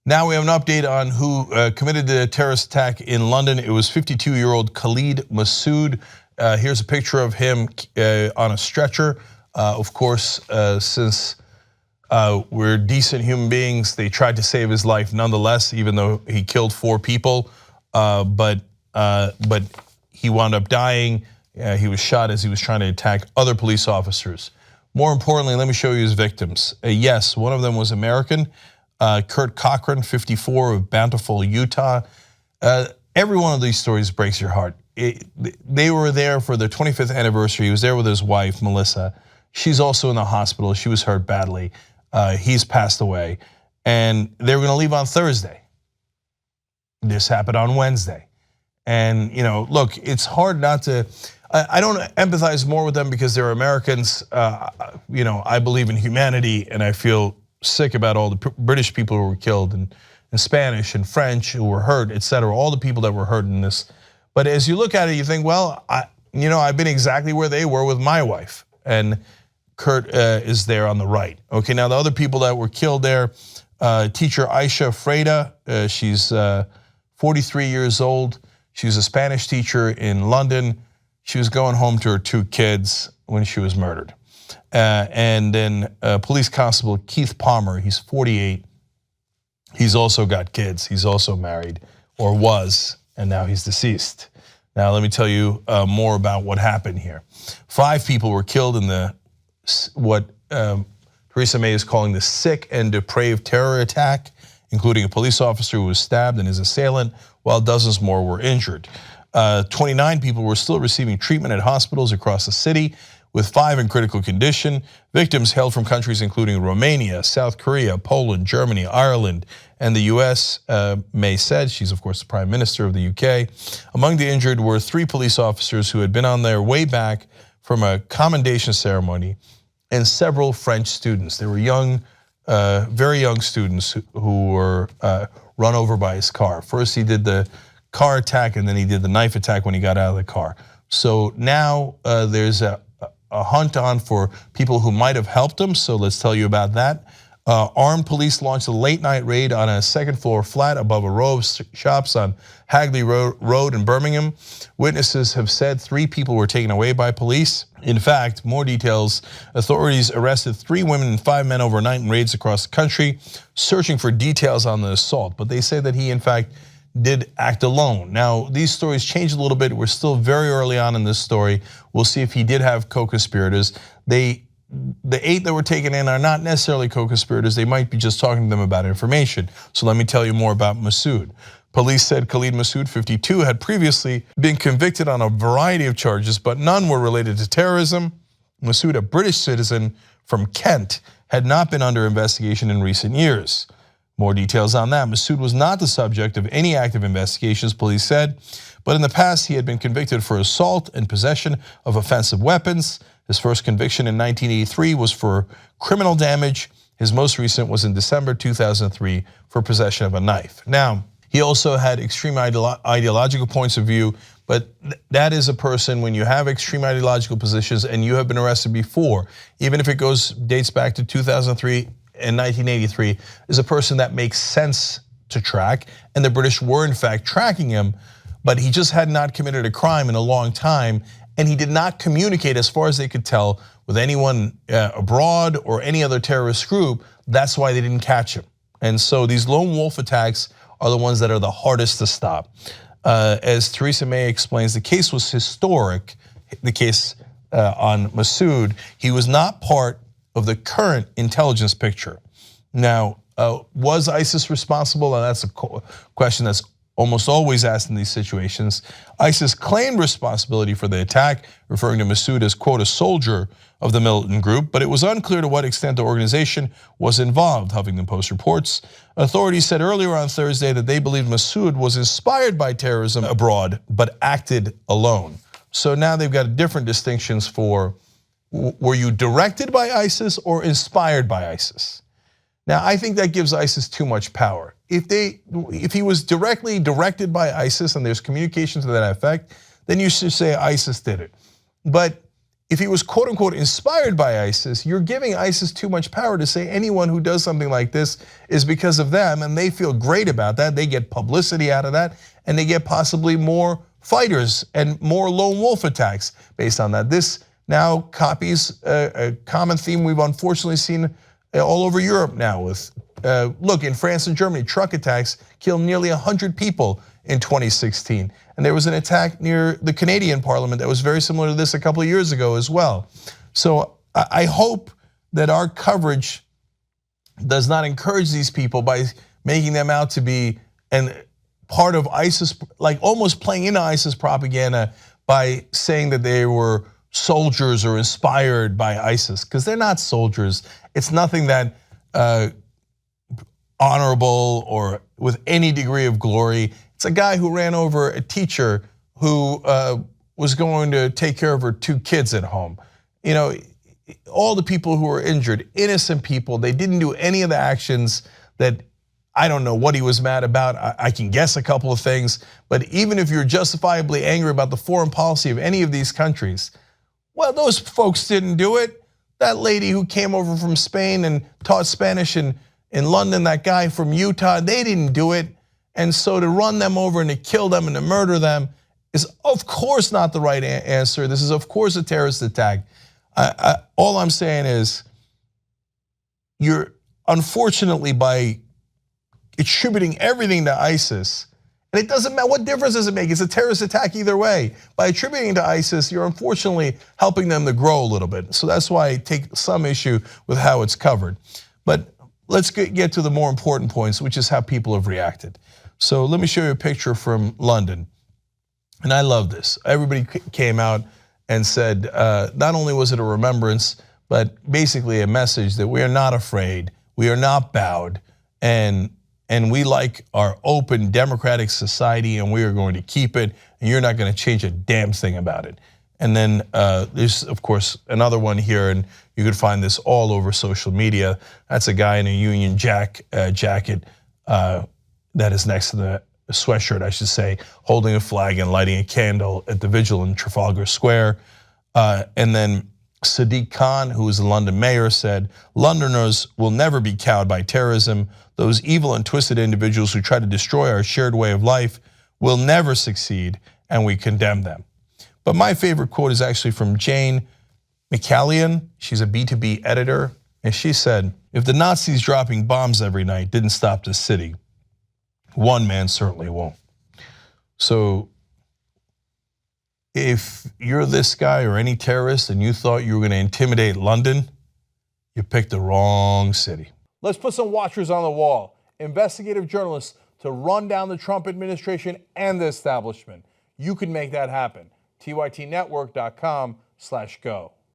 Now we have an update on who committed the terrorist attack in London. It was 52-year-old Khalid Masood. Here's a picture of him on a stretcher. Of course, since we're decent human beings, they tried to save his life nonetheless, even though he killed 4 people. But he wound up dying. He was shot as he was trying to attack other police officers. More importantly, let me show you his victims. Yes, one of them was American. Kurt Cochran, 54, of Bountiful, Utah. Every one of these stories breaks your heart. They were there for their 25th anniversary. He was there with his wife, Melissa. She's also in the hospital. She was hurt badly. He's passed away. And they were going to leave on Thursday. This happened on Wednesday. And look, it's hard not to, I don't empathize more with them because they're Americans. I believe in humanity, and I feel sick about all the British people who were killed, and Spanish and French who were hurt, etc. All the people that were hurt in this. But as you look at it, you think, well, I've been exactly where they were with my wife, and Kurt is there on the right. Okay, now the other people that were killed there, teacher Aysha Frade, she's 43 years old. She was a Spanish teacher in London. She was going home to her 2 kids when she was murdered. And then police constable Keith Palmer, he's 48. He's also got kids. He's also married, or was, and now he's deceased. Now let me tell you more about what happened here. 5 people were killed in what Theresa May is calling the sick and depraved terror attack, including a police officer who was stabbed and his assailant, while dozens more were injured. 29 people were still receiving treatment at hospitals across the city, with 5 in critical condition. Victims hailed from countries including Romania, South Korea, Poland, Germany, Ireland, and the US, May said. She's of course the Prime Minister of the UK. Among the injured were 3 police officers who had been on their way back from a commendation ceremony, and several French students. They were young, very young students who were run over by his car. First he did the car attack, and then he did the knife attack when he got out of the car. So now there's a hunt on for people who might have helped him, so let's tell you about that. Armed police launched a late-night raid on a second-floor flat above a row of shops on Hagley Road in Birmingham. Witnesses have said 3 people were taken away by police. In fact, more details, authorities arrested 3 women and 5 men overnight in raids across the country, searching for details on the assault. But they say that he, in fact, did act alone. Now, these stories changed a little bit. We're still very early on in this story. We'll see if he did have co-conspirators. The 8 that were taken in are not necessarily co-conspirators. They might be just talking to them about information. So let me tell you more about Masood. Police said Khalid Masood, 52, had previously been convicted on a variety of charges, but none were related to terrorism. Masood, a British citizen from Kent, had not been under investigation in recent years. More details on that. Masood was not the subject of any active investigations, police said, but in the past he had been convicted for assault and possession of offensive weapons. His first conviction in 1983 was for criminal damage. His most recent was in December 2003 for possession of a knife. Now, he also had extreme ideological points of view, but that is a person, when you have extreme ideological positions and you have been arrested before, even if it dates back to 2003 and 1983, is a person that makes sense to track, and the British were in fact tracking him, but he just had not committed a crime in a long time, and he did not communicate, as far as they could tell, with anyone abroad or any other terrorist group. That's why they didn't catch him. And so these lone wolf attacks are the ones that are the hardest to stop. As Theresa May explains, the case was historic, the case on Masood. He was not part of the current intelligence picture. Now, was ISIS responsible? And that's a question that's almost always asked in these situations. ISIS claimed responsibility for the attack, referring to Masood as, quote, a soldier of the militant group, but it was unclear to what extent the organization was involved, Huffington Post reports. Authorities said earlier on Thursday that they believed Masood was inspired by terrorism abroad, but acted alone. So now they've got different distinctions for, were you directed by ISIS or inspired by ISIS? Now, I think that gives ISIS too much power. If he was directly directed by ISIS and there's communication to that effect, then you should say ISIS did it. But if he was quote unquote inspired by ISIS, you're giving ISIS too much power to say anyone who does something like this is because of them, and they feel great about that. They get publicity out of that, and they get possibly more fighters and more lone wolf attacks based on that. This now copies a common theme we've unfortunately seen all over Europe now with, look, in France and Germany, truck attacks killed nearly 100 people in 2016. And there was an attack near the Canadian Parliament that was very similar to this a couple of years ago as well. So I hope that our coverage does not encourage these people by making them out to be part of ISIS, like almost playing into ISIS propaganda by saying that they were soldiers or inspired by ISIS, because they're not soldiers. It's nothing that honorable or with any degree of glory. It's a guy who ran over a teacher who was going to take care of her 2 kids at home. You know, all the people who were injured, innocent people, they didn't do any of the actions that, I don't know what he was mad about. I can guess a couple of things, but even if you're justifiably angry about the foreign policy of any of these countries, well, those folks didn't do it. That lady who came over from Spain and taught Spanish in London, that guy from Utah, they didn't do it. And so to run them over and to kill them and to murder them is of course not the right answer. This is of course a terrorist attack. All I'm saying is, you're unfortunately by attributing everything to ISIS, and it doesn't matter, what difference does it make? It's a terrorist attack either way. By attributing to ISIS, you're unfortunately helping them to grow a little bit. So that's why I take some issue with how it's covered. But let's get to the more important points, which is how people have reacted. So let me show you a picture from London. And I love this. Everybody came out and said, not only was it a remembrance, but basically a message that we are not afraid, we are not bowed, and we like our open democratic society, and we are going to keep it, and you're not going to change a damn thing about it. And then there's of course another one here, and you could find this all over social media. That's a guy in a Union Jack jacket that is next to the sweatshirt, I should say, holding a flag and lighting a candle at the vigil in Trafalgar Square. And then Sadiq Khan, who is the London mayor, said, "Londoners will never be cowed by terrorism. Those evil and twisted individuals who try to destroy our shared way of life will never succeed, and we condemn them." But my favorite quote is actually from Jane McCallion. She's a B2B editor, and she said, "If the Nazis dropping bombs every night didn't stop the city, one man certainly won't." So if you're this guy or any terrorist and you thought you were going to intimidate London, you picked the wrong city. Let's put some watchers on the wall, investigative journalists to run down the Trump administration and the establishment. You can make that happen. TYTnetwork.com/go.